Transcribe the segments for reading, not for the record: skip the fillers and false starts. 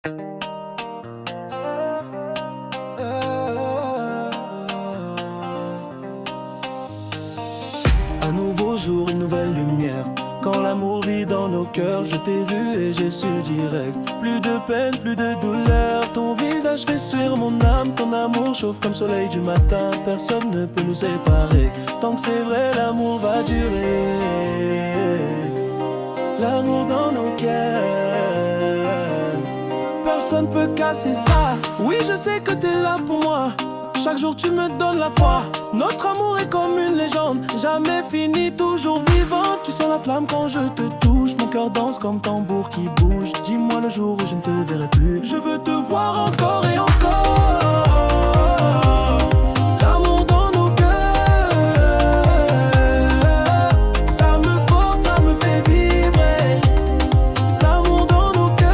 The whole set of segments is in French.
Un nouveau jour, une nouvelle lumière. Quand l'amour vit dans nos cœurs, je t'ai vu et j'ai su direct. Plus de peine, plus de douleur. Ton visage fait suer mon âme. Ton amour chauffe comme soleil du matin. Personne ne peut nous séparer. Tant que c'est vrai, l'amour va durer. L'amour dans nos cœurs. Personne peut casser ça. Oui, je sais que t'es là pour moi. Chaque jour tu me donnes la foi. Notre amour est comme une légende, jamais fini, toujours vivant. Tu sens la flamme quand je te touche. Mon cœur danse comme tambour qui bouge. Dis-moi le jour où je ne te verrai plus. Je veux te voir encore et encore. L'amour dans nos cœurs. Ça me porte, ça me fait vibrer. L'amour dans nos cœurs.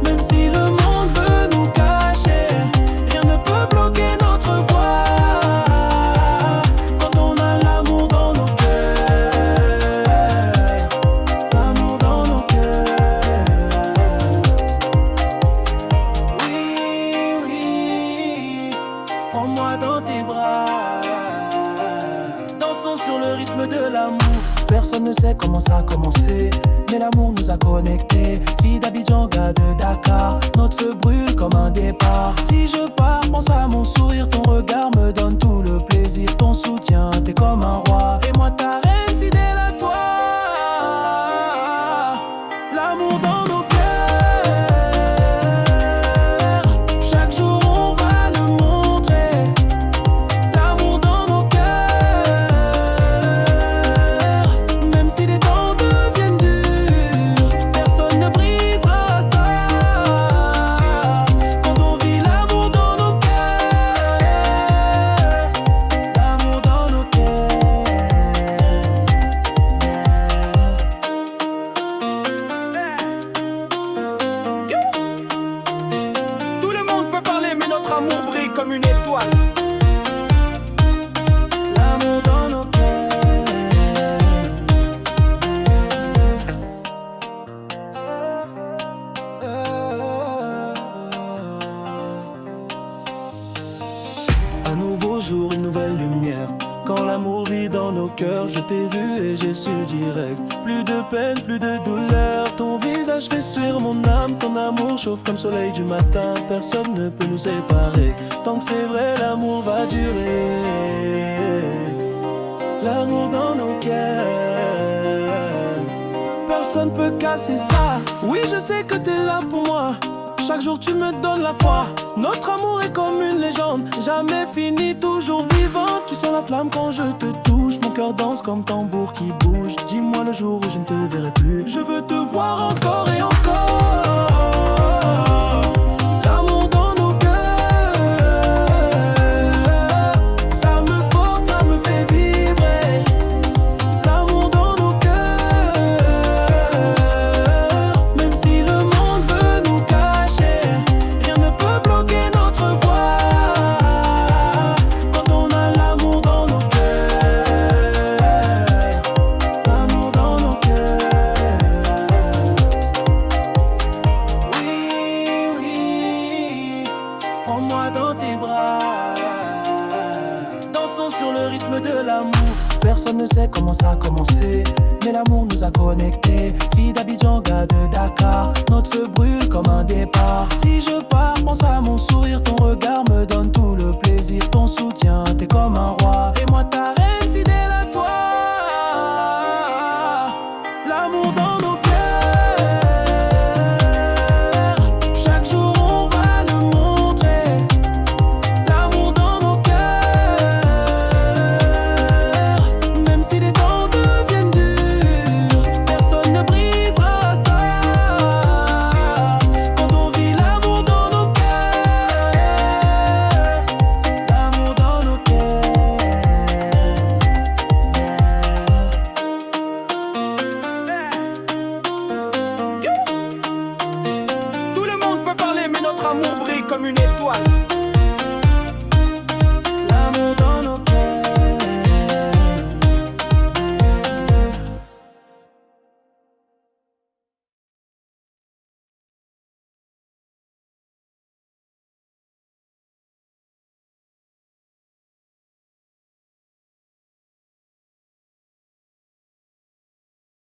Même si le monde veut nous cacher, rien ne peut bloquer notre voix. Quand on a l'amour dans nos cœurs. L'amour dans nos cœurs. Oui, oui, prends-moi dans tes bras. Dansons sur le rythme de l'amour. Personne ne sait comment ça a commencé, mais l'amour nous a connectés. Fille d'Abidjan, gars de Dakar, notre feu brûle comme un départ. Si je pars, pense à mon sourire. Ton regard me donne tout le plaisir. Ton soutien, t'es comme un roi. Et moi ta reine fidèle à toi. L'amour dans nos cœurs. Chaque jour on va le montrer. L'amour dans nos cœurs. Même si les temps deviennent durs, personne ne brisera ça. Quand on vit l'amour dans nos cœurs. L'amour dans nos cœurs. Tout le monde peut parler, mais notre amour brille comme une étoile. L'amour dans nos Un nouveau jour, une nouvelle lumière. Quand l'amour vit dans nos cœurs, je t'ai vu et j'ai su direct. Plus de peine, plus de douleur. Ton visage fait suer mon âme. Ton amour chauffe comme soleil du matin. Personne ne peut nous séparer. Tant que c'est vrai, l'amour va durer. L'amour dans nos cœurs. Personne peut casser ça. Oui, je sais que t'es là pour moi. Chaque jour tu me donnes la foi. Notre amour est comme une légende, jamais fini, toujours vivant. Tu sens la flamme quand je te touche. Mon cœur danse comme tambour qui bouge. Dis-moi le jour où je ne te verrai plus. Je veux te voir encore et encore. L'amour dans nos cœurs. Ça me porte, ça me fait vibrer. L'amour dans nos cœurs. Même si le monde veut nous cacher, rien ne peut bloquer notre voix. Quand on a l'amour dans nos cœurs. L'amour dans nos cœurs. Oui, oui, prends-moi dans tes bras. Dansons sur le rythme de l'amour. Personne ne sait comment ça a commencé, mais l'amour nous a connectés. Fille d'Abidjan, gars de Dakar, notre feu brûle comme un départ. Si je pars, pense à mon sourire. Ton regard me donne tout le plaisir. Ton soutien, t'es comme un roi. Et moi ta reine